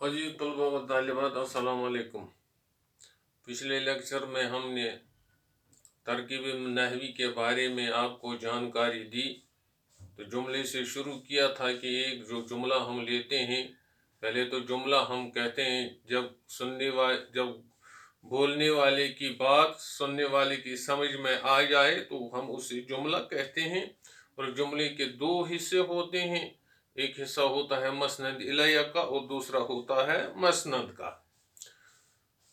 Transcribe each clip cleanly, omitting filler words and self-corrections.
अजी तलबा व तालिबात अस्सलाम वालेकुम। पिछले लेक्चर में हमने तरकीब नहवी के बारे में आपको जानकारी दी। तो जुमले से शुरू किया था कि एक जो जुमला हम लेते हैं, पहले तो जुमला हम कहते हैं जब बोलने वाले की बात सुनने वाले की समझ में आ जाए तो हम उसे जुमला कहते हैं। और जुमले के दो हिस्से होते हैं, एक हिस्सा होता है मसनद इलैया का और दूसरा होता है मसनद का।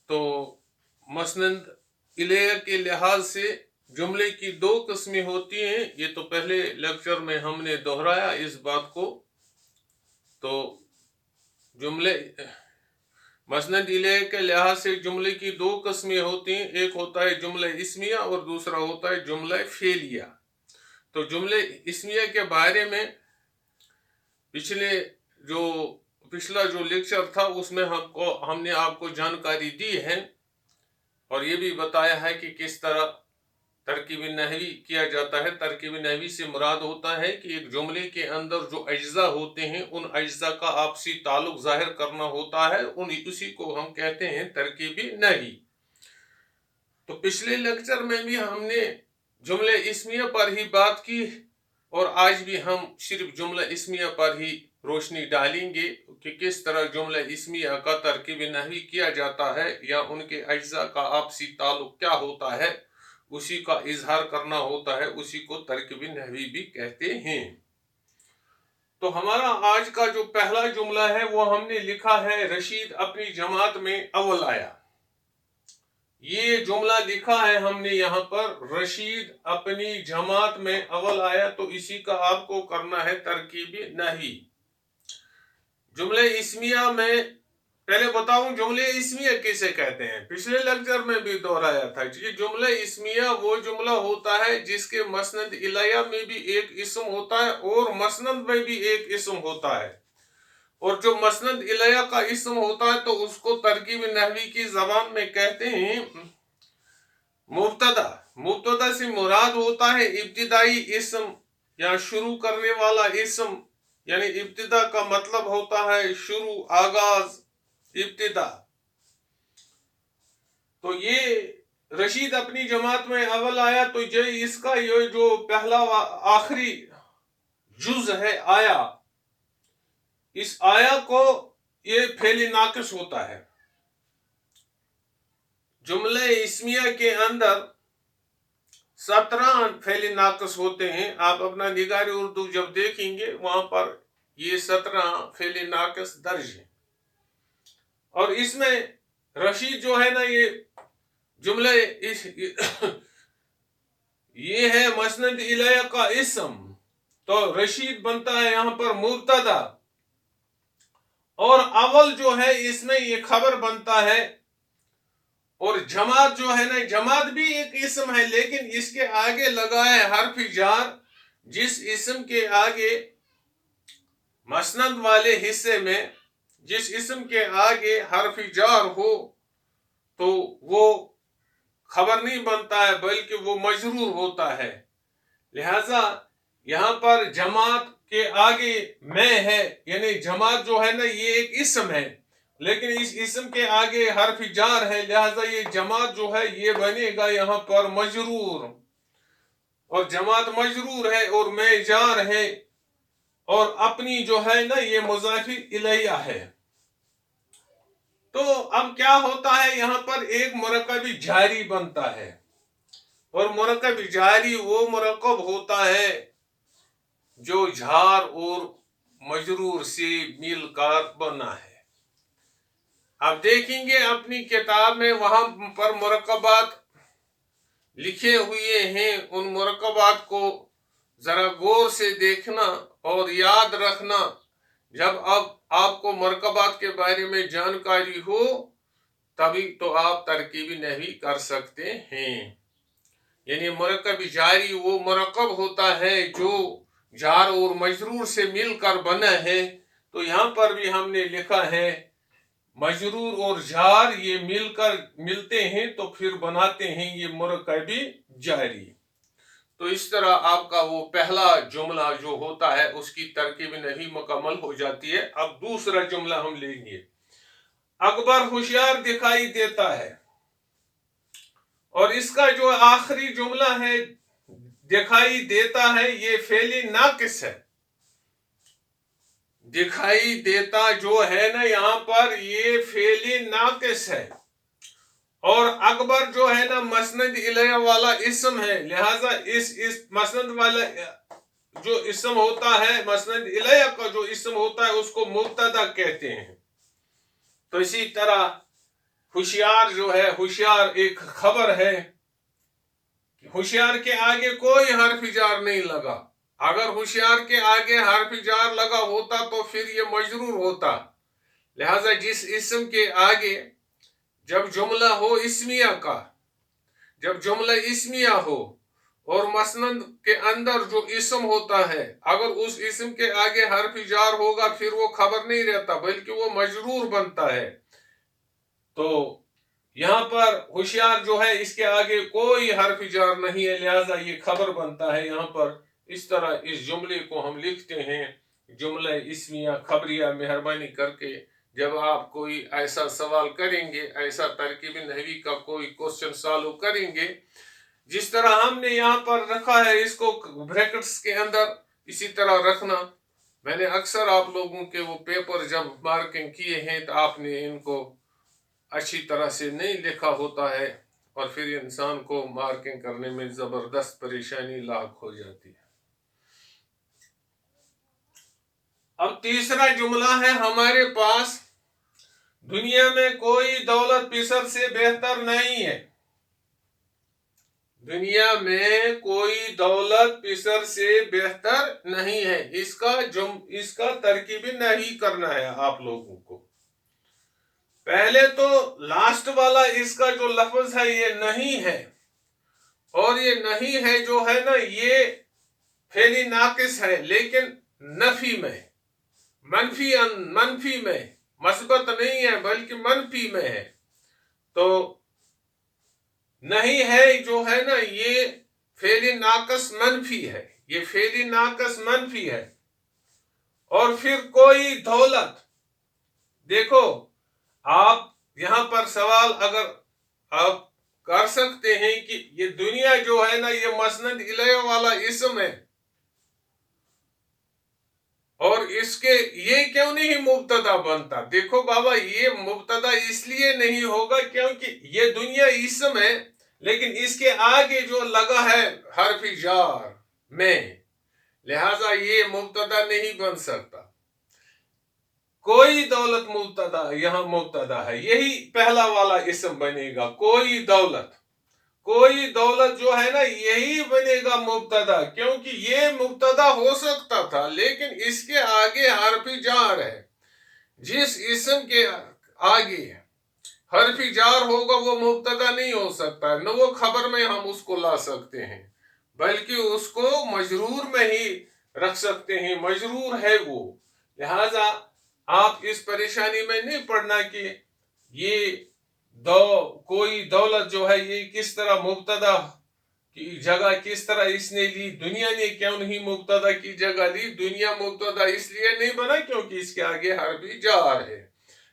तो मसनद इलैया के लिहाज से जुमले की दो किस्में होती हैं। ये तो पहले लेक्चर में हमने दोहराया इस बात को। तो जुमले मसनद इलैया के लिहाज से जुमले की दो किस्में होती हैं, एक होता है जुमला इस्मिया और दूसरा होता है जुमला फेलिया। तो जुमले इस्मिया के बारे में पिछला जो लेक्चर था उसमें हमने आपको जानकारी दी है और ये भी बताया है कि किस तरह तरकीब नहवी किया जाता है। तरकीब नहवी से मुराद होता है कि एक जुमले के अंदर जो अज्जा होते हैं उन अज्जा का आपसी ताल्लुक जाहिर करना होता है, उसी को हम कहते हैं तरकीब नहवी। तो पिछले लेक्चर में भी हमने जुमले इस्मिया पर ही बात की और आज भी हम सिर्फ जुमला इस्मिया पर ही रोशनी डालेंगे कि किस तरह जुमला इस्मिया का तरकीब नहवी किया जाता है या उनके अज्जा का आपसी ताल्लुक क्या होता है, उसी का इजहार करना होता है, उसी को तरकीब नहवी भी कहते हैं। तो हमारा आज का जो पहला जुमला है वो हमने लिखा है रशीद अपनी जमात में अव्वल आया। ये जुमला लिखा है हमने यहाँ पर, रशीद अपनी जमात में अव्वल आया। तो इसी का आपको करना है तरकीब नहवी। जुमले इस्मिया में पहले बताऊं जुमले इस्मिया किसे कहते हैं। पिछले लेक्चर में भी दोहराया था कि जुमला इस्मिया वो जुमला होता है जिसके मसनद इलैया में भी एक इस्म होता है और मसनद में भी एक इस्म होता है। और जो मसनद इलैया का इस्म होता है तो उसको तरकीब नहवी की जबान में कहते हैं मुब्तदा। मुब्तदा से मुराद होता है इब्तिदाई इस्म या शुरू करने वाला इस्म, यानी इब्तिदा का मतलब होता है शुरू, आगाज, इब्तिदा। तो ये रशीद अपनी जमात में अव्वल आया, तो इसका ये जो पहला आखिरी जुज है आया, इस आया को ये फेल नाकिस होता है। जुमले इस्मिया के अंदर 17 फेल नाकिस होते हैं। आप अपना निगार उर्दू जब देखेंगे वहां पर ये 17 फेल नाकिस दर्ज है। और इसमें रशीद जो है ना, ये जुमले ये है मसनद इलैया का इस्म। तो रशीद बनता है यहाँ पर मुब्तदा और अव्वल जो है इसमें ये खबर बनता है। और जमात जो है ना, जमात भी एक इस्म है लेकिन इसके आगे लगा है हर्फ जार। जिस इस्म के आगे मसनद वाले हिस्से में जिस इस्म के आगे हर्फ जार हो तो वो खबर नहीं बनता है बल्कि वो मजरूर होता है। लिहाजा यहाँ पर जमात के आगे मैं है, यानी जमात जो है ना ये एक इस्म है लेकिन इस इस्म के आगे हर्फ जार है, लिहाजा ये जमात जो है ये बनेगा यहाँ पर मजरूर। और जमात मजरूर है और मैं जार है और अपनी जो है ना ये मुज़ाफी इलैया है। तो अब क्या होता है, यहाँ पर एक मुरक्कब जारी बनता है और मुरक्कब जारी वो मुरक्कब होता है जो जार और मजरूर से मिलकर बना है। आप देखेंगे अपनी किताब में वहां पर मुरक्कबात लिखे हुए हैं, उन मुरक्कबात को जरा गौर से देखना और याद रखना। जब अब आपको मुरक्कबात के बारे में जानकारी हो तभी तो आप तरकीब नहवी कर सकते हैं। यानी मुरक्कब जारी वो मुरक्कब होता है जो जार और मजरूर से मिलकर बना है। तो यहाँ पर भी हमने लिखा है मजरूर और जार ये मिलते हैं तो फिर बनाते हैं ये मुरक्कब जारी। तो इस तरह आपका वो पहला जुमला जो होता है उसकी तरकीब नहवी मुकम्मल हो जाती है। अब दूसरा जुमला हम लेंगे। अकबर होशियार दिखाई देता है। और इसका जो आखिरी जुमला है दिखाई देता है, ये फेली नाकिस है। दिखाई देता जो है ना यहां पर, ये फेली नाकिस है। और अकबर जो है ना मसनद इलैह वाला इसम है, लिहाजा इस मसनद वाला जो इसम होता है, मसनद इलैह का जो इसम होता है उसको मुब्तदा कहते हैं। तो इसी तरह होशियार जो है, होशियार एक खबर है। होशियार के आगे कोई हर्फ जार नहीं लगा। अगर होशियार के आगे हर्फ जार लगा होता तो फिर ये मजरूर होता। लिहाजा जिस इसम के आगे जब जुमला हो इस्मिया का, जब जुमला इस्मिया हो और मसनद के अंदर जो इसम होता है, अगर उस इसम के आगे हर्फ जार होगा फिर वो खबर नहीं रहता बल्कि वो मजरूर बनता है। तो यहां पर होशियार जो है इसके आगे कोई हर्फ जार नहीं है, लिहाजा ये खबर बनता है। यहां पर इस तरह इस जुमले को हम लिखते हैं, जुमला इस्मिया खबरिया। मेहरबानी करके जब आप कोई ऐसा सवाल करेंगे, ऐसा तरकीब नहवी का कोई क्वेश्चन सॉल्व करेंगे, जिस तरह हमने यहाँ पर रखा है इसको ब्रैकेट्स के अंदर इसी तरह रखना। मैंने अक्सर आप लोगों के वो पेपर जब मार्किंग किए हैं तो आपने इनको अच्छी तरह से नहीं लिखा होता है और फिर इंसान को मार्किंग करने में जबरदस्त परेशानी लाक हो जाती है। अब तीसरा जुमला है हमारे पास, दुनिया में कोई दौलत पिसर से बेहतर नहीं है। दुनिया में कोई दौलत पिसर से बेहतर नहीं है। इसका तरकीब नहीं करना है आप लोगों को। पहले तो लास्ट वाला इसका जो लफ्ज है ये नहीं है, और ये नहीं है जो है ना ये फेली नाकिस है, लेकिन नफी में, मनफी में, मस्बत नहीं है बल्कि मनफी में है। तो नहीं है जो है ना ये फेली नाकस मनफी है, ये फेली नाकस मनफी है। और फिर कोई दौलत, देखो आप यहां पर सवाल अगर आप कर सकते हैं कि ये दुनिया जो है ना ये मसनद इलैह वाला इसम है, और इसके ये क्यों नहीं मुब्तदा बनता। देखो बाबा, ये मुब्तदा इसलिए नहीं होगा क्योंकि ये दुनिया इसम है, लेकिन इसके आगे जो लगा है हर्फ जार में, लिहाजा ये मुब्तदा नहीं बन सकता। कोई दौलत मुब्तदा, यहां मुब्तदा है, यही पहला वाला इसम बनेगा। कोई दौलत जो है ना यही बनेगा मुब्तदा, क्योंकि ये मुब्तदा हो सकता था लेकिन इसके आगे हर्फ जार है। जिस इसम के आगे हर्फ जार होगा वो मुब्तदा नहीं हो सकता, न वो खबर में हम उसको ला सकते हैं बल्कि उसको मजरूर में ही रख सकते हैं, मजरूर है वो। लिहाजा आप इस परेशानी में नहीं पड़ना कि ये कोई दौलत जो है ये किस तरह मुब्तदा की जगह किस तरह इसने ली, दुनिया ने क्यों नहीं मुब्तदा की जगह ली। दुनिया मुब्तदा इसलिए नहीं बना क्योंकि इसके आगे हर्फ जार है।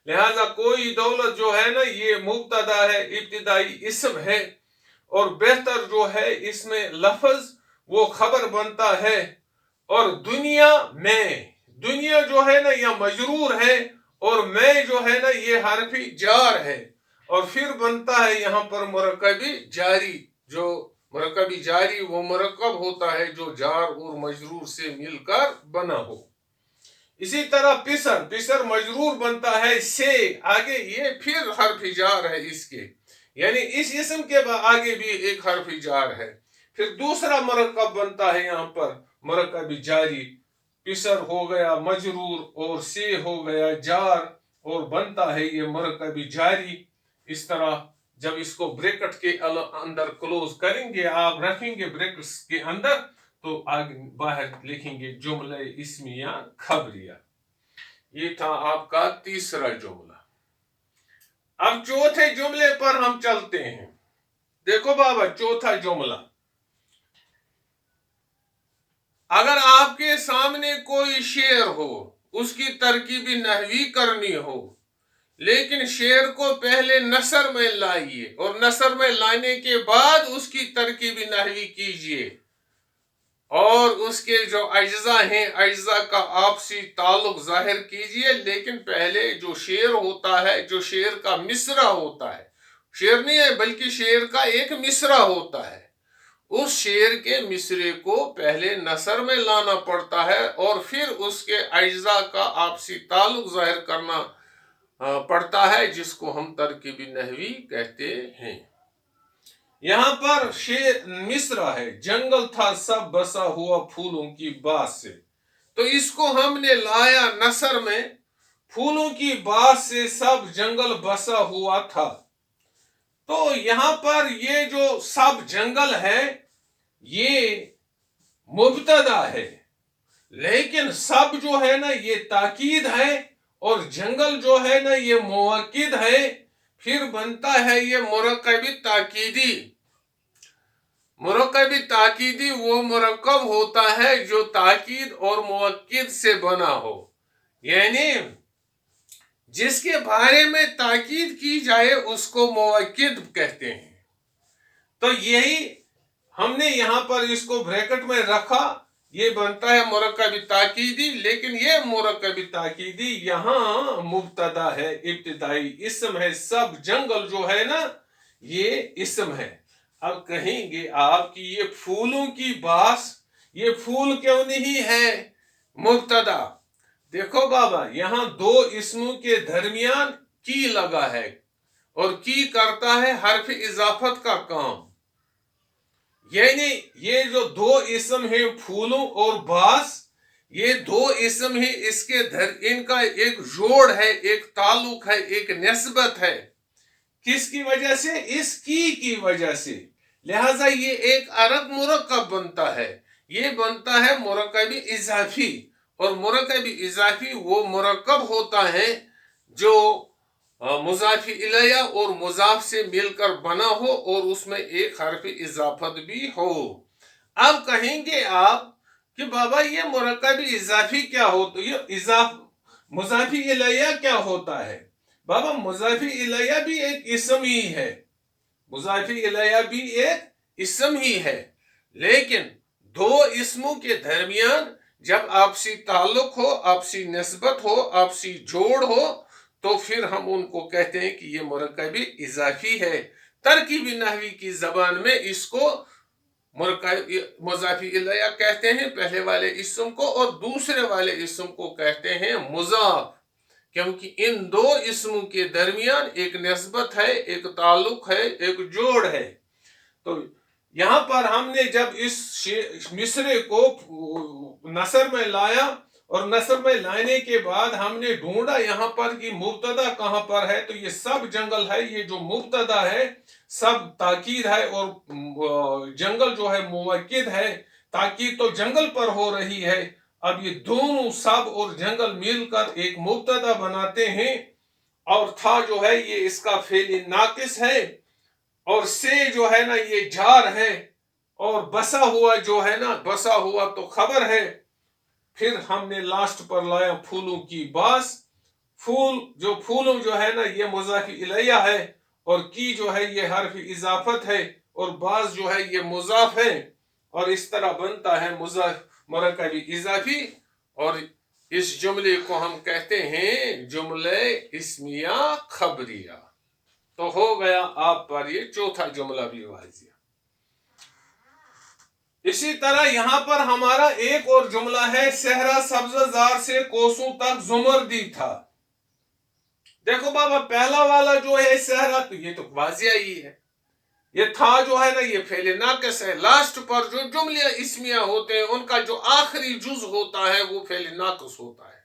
लिहाजा कोई दौलत जो है ना ये मुब्तदा है, इब्तिदाई इसम है, और बेहतर जो है इसमें लफ्ज वो खबर बनता है। और दुनिया जो है ना यह मजरूर है, और मैं जो है ना ये हर्फी जार है, और फिर बनता है यहाँ पर मुरक्कबी जारी। जो मुरक्कबी जारी वो मुरक्कब होता है जो जार और मजरूर से मिलकर बना हो। इसी तरह पिसर मजरूर बनता है से, आगे ये फिर हर्फी जार है इसके, यानी इस इसम के आगे भी एक हर्फी जार है। फिर दूसरा मुरक्कब बनता है यहाँ पर मुरक्कबी जारी। पिसर हो गया मजरूर और से हो गया जार, और बनता है ये मुरक्कबी जारी। इस तरह जब इसको ब्रैकेट के अंदर क्लोज करेंगे, आप रखेंगे ब्रैकेट्स के अंदर, तो आगे बाहर लिखेंगे जुमला इस्मिया खबरिया। ये था आपका तीसरा जुमला। अब चौथे जुमले पर हम चलते हैं। देखो बाबा, चौथा जुमला, अगर आपके सामने कोई शेर हो, उसकी तरकीबी नहवी करनी हो, لیکن شعر کو پہلے نثر میں لائیے اور نثر میں لانے کے بعد اس کی ترکیب نحوی کیجیے اور اس کے جو اجزاء ہیں اجزاء کا آپسی تعلق ظاہر کیجیے. لیکن پہلے جو شعر ہوتا ہے، جو شعر کا مصرع ہوتا ہے، شعر نہیں ہے بلکہ شعر کا ایک مصرع ہوتا ہے، اس شعر کے مصرے کو پہلے نثر میں لانا پڑتا ہے اور پھر اس کے اجزاء کا آپسی تعلق ظاہر کرنا پڑتا ہے، جس کو ہم ترکیب نحوی کہتے ہیں. یہاں پر شعر مصرع ہے، جنگل تھا سب بسا ہوا پھولوں کی باس سے، تو اس کو ہم نے لایا نثر میں، پھولوں کی باس سے سب جنگل بسا ہوا تھا. تو یہاں پر یہ جو سب جنگل ہے یہ مبتدا ہے، لیکن سب جو ہے نا یہ تاکید ہے اور جنگل جو ہے نا یہ مؤکد ہے. پھر بنتا ہے یہ مرکب تاکیدی. مرکب تاکیدی وہ مرکب ہوتا ہے جو تاکید اور مؤکد سے بنا ہو، یعنی جس کے بارے میں تاکید کی جائے اس کو مؤکد کہتے ہیں. تو یہی ہم نے یہاں پر اس کو بریکٹ میں رکھا، یہ بنتا ہے مرکب تاکیدی. لیکن یہ مرکب تاکیدی یہاں مبتدا ہے، ابتدائی اسم ہے. سب جنگل جو ہے نا یہ اسم ہے. اب کہیں گے آپ کی یہ پھولوں کی باس، یہ پھول کیوں نہیں ہے مبتدا؟ دیکھو بابا، یہاں دو اسموں کے درمیان کی لگا ہے اور کی کرتا ہے حرف اضافت کا کام. یعنی یہ جو دو اسم ہیں پھولوں اور باس، یہ دو اسم ہیں، ان کا ایک جوڑ ہے، ایک تعلق ہے، ایک نسبت ہے. کس کی وجہ سے؟ اس کی وجہ سے. لہذا یہ ایک الگ مرکب بنتا ہے، یہ بنتا ہے مرکب اضافی. اور مرکب اضافی وہ مرکب ہوتا ہے جو مضاف الیہ اور مضاف سے مل کر بنا ہو اور اس میں ایک حرف اضافت بھی ہو. اب کہیں گے آپ کہ بابا یہ مرکب اضافی کیا ہوتا ہے، مضاف الیہ کیا ہوتا ہے؟ بابا مضاف الیہ بھی ایک اسم ہی ہے، مضاف الیہ بھی ایک اسم ہی ہے. لیکن دو اسموں کے درمیان جب آپسی تعلق ہو، آپسی نسبت ہو، آپسی جوڑ ہو، تو پھر ہم ان کو کہتے ہیں کہ یہ مرکب اضافی ہے. ترکیب نحوی کی زبان میں اس کو مضاف الیہ کہتے ہیں، پہلے والے اسم کو، اور دوسرے والے اسم کو کہتے ہیں مضاف، کیونکہ ان دو اسموں کے درمیان ایک نسبت ہے، ایک تعلق ہے، ایک جوڑ ہے. تو یہاں پر ہم نے جب اس مصرے کو نثر میں لایا اور نثر میں لانے کے بعد ہم نے ڈھونڈا یہاں پر کہ مبتدا کہاں پر ہے، تو یہ سب جنگل ہے، یہ جو مبتدا ہے سب تاکید ہے اور جنگل جو ہے مؤکد ہے. تاکید تو جنگل پر ہو رہی ہے. اب یہ دونوں سب اور جنگل مل کر ایک مبتدا بناتے ہیں، اور تھا جو ہے یہ اس کا فعل ناقص ہے، اور سے جو ہے نا یہ جار ہے، اور بسا ہوا جو ہے نا بسا ہوا تو خبر ہے. پھر ہم نے لاسٹ پر لایا پھولوں کی باس. پھولوں جو ہے نا یہ مضاف الیہ ہے، اور کی جو ہے یہ حرف اضافت ہے، اور باس جو ہے یہ مضاف ہے. اور اس طرح بنتا ہے مرکب اضافی. اور اس جملے کو ہم کہتے ہیں جملہ اسمیہ خبریہ. تو ہو گیا آپ پر یہ چوتھا جملہ بھی واضح. اسی طرح یہاں پر ہمارا ایک اور جملہ ہے، صحرا سبز زار سے کوسوں تک زمردی تھا. دیکھو بابا، پہلا والا جو ہے صحرا، تو یہ تو واضح ہی ہے. یہ تھا جو ہے نا یہ فعل ناقص ہے. لاسٹ پر جو جملے اسمیہ ہوتے ہیں ان کا جو آخری جز ہوتا ہے وہ فعل ناقص ہوتا ہے.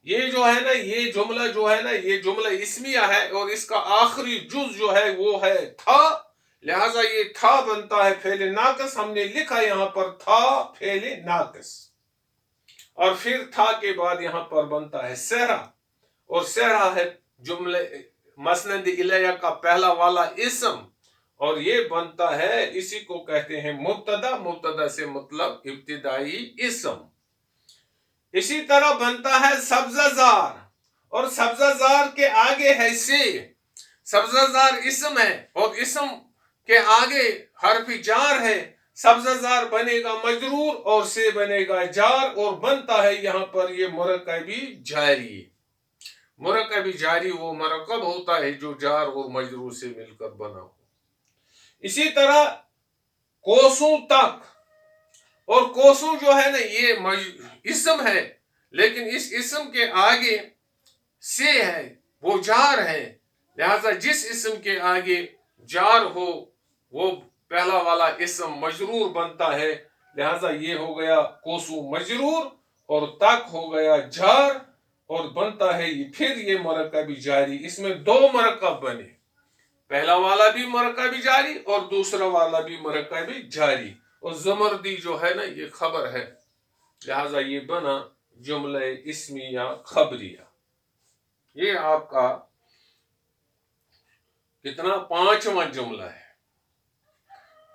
یہ جو ہے نا یہ جملہ جو ہے نا یہ جملہ اسمیہ ہے، اور اس کا آخری جز جو ہے وہ ہے تھا. لہذا یہ تھا بنتا ہے فعل ناقص. ہم نے لکھا یہاں پر تھا فعل ناقص، اور پھر تھا کے بعد یہاں پر بنتا ہے صحرا، اور صحرا ہے جملہ مسند الیہ کا پہلا والا اسم، اور یہ بنتا ہے، اسی کو کہتے ہیں مبتدا. مبتدا سے مطلب ابتدائی اسم. اسی طرح بنتا ہے سبز زار، اور سبزہ زار کے آگے ہے سے. سبزہ زار اسم ہے اور اسم کے آگے حرف جار ہے. سبزہ زار بنے گا مجرور اور سے بنے گا جار اور بنتا ہے یہاں پر یہ مرکبی جاری. مرکبی جاری وہ مرکب ہوتا ہے جو جار اور مجرور سے مل کر بنا ہو. اسی طرح کوسوں تک، اور کوسوں جو ہے نا یہ اسم ہے لیکن اس اسم کے آگے سے ہے، وہ جار ہے. لہذا جس اسم کے آگے جار ہو وہ پہلا والا اسم مجرور بنتا ہے. لہذا یہ ہو گیا کوسوں مجرور اور تک ہو گیا جار اور بنتا ہے پھر یہ مرکبی جاری. اس میں دو مرکب بنے، پہلا والا بھی مرکبی جاری اور دوسرا والا بھی مرکبی جاری. اور زمردی جو ہے نا یہ خبر ہے، لہذا یہ بنا جملہ اسمیہ خبریہ. یہ آپ کا کتنا 5واں جملہ ہے.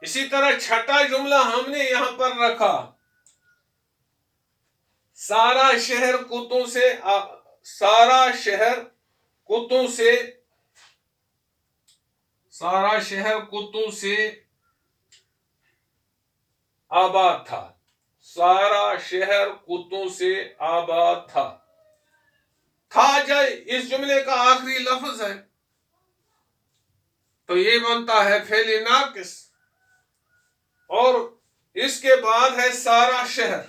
اسی طرح چھٹا جملہ ہم نے یہاں پر رکھا، سارا شہر کتوں سے سارا شہر کتوں سے سارا شہر کتوں سے آباد تھا. سارا شہر کتوں سے آباد تھا. تھا جائے اس جملے کا آخری لفظ ہے تو یہ بنتا ہے فعل ناقص، اور اس کے بعد ہے سارا شہر.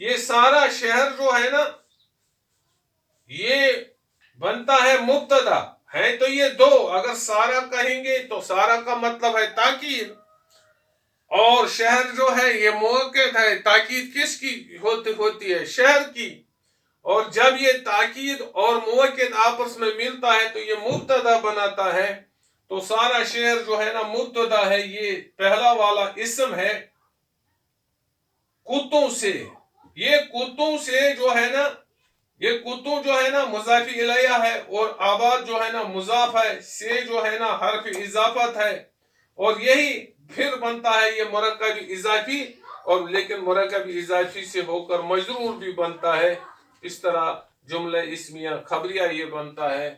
یہ سارا شہر جو ہے نا یہ بنتا ہے مبتدا ہے تو یہ دو، اگر سارا کہیں گے تو سارا کا مطلب ہے تاکید، اور شہر جو ہے یہ موقع ہے. تاکید کس کی ہوتی ہے؟ شہر کی. اور جب یہ تاکید اور موقع آپس میں ملتا ہے تو یہ مبتدا بناتا ہے. تو سارا شہر جو ہے نا مبتدا ہے، یہ پہلا والا اسم ہے کتوں سے. یہ کتوں سے جو ہے نا یہ کتوں جو ہے نا مضاف الیہ ہے اور آباد جو ہے نا مضاف ہے. سے جو ہے نا حرف اضافت ہے اور یہی پھر بنتا ہے یہ مرکب اضافی، اور لیکن مرکب اضافی سے ہو کر مجرور بھی بنتا ہے. اس طرح جملہ اسمیہ خبریہ یہ بنتا ہے.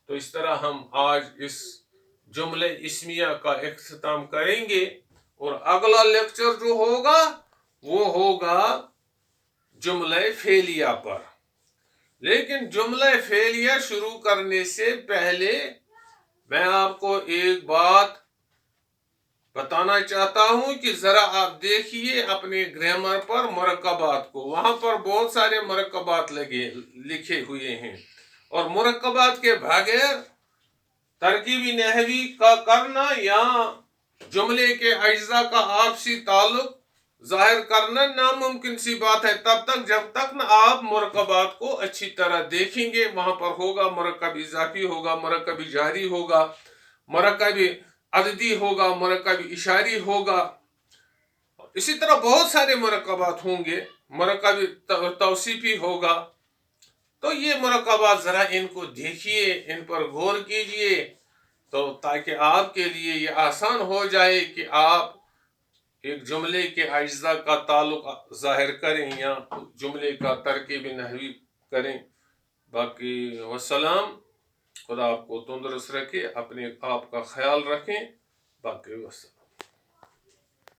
تو اس طرح ہم آج اس جملہ اسمیہ کا اختتام کریں گے، اور اگلا لیکچر جو ہوگا وہ ہوگا جملہ فعلیہ پر. لیکن جملہ فعلیہ شروع کرنے سے پہلے میں آپ کو ایک بات بتانا چاہتا ہوں کہ ذرا آپ دیکھیے اپنے گرامر پر مرکبات کو. وہاں پر بہت سارے مرکبات لکھے ہوئے ہیں، اور مرکبات کے بغیر ترکیبی نحوی کا کرنا یا جملے کے اجزاء کا آپسی تعلق ظاہر کرنا ناممکن سی بات ہے تب تک جب تک نہ آپ مرکبات کو اچھی طرح دیکھیں گے. وہاں پر ہوگا مرکب اضافی ہوگا، مرکب جاری ہوگا، مرکب عددی ہوگا، مرکب اشاری ہوگا، اسی طرح بہت سارے مرکبات ہوں گے، مرکب توصیفی ہوگا. تو یہ مرکبات ذرا ان کو دیکھیے، ان پر غور کیجئے، تو تاکہ آپ کے لیے یہ آسان ہو جائے کہ آپ ایک جملے کے اجزاء کا تعلق ظاہر کریں یا جملے کا ترکیب نحوی کریں. باقی والسلام. خدا آپ کو تندرست رکھے، اپنے آپ کا خیال رکھیں. باقی والسلام.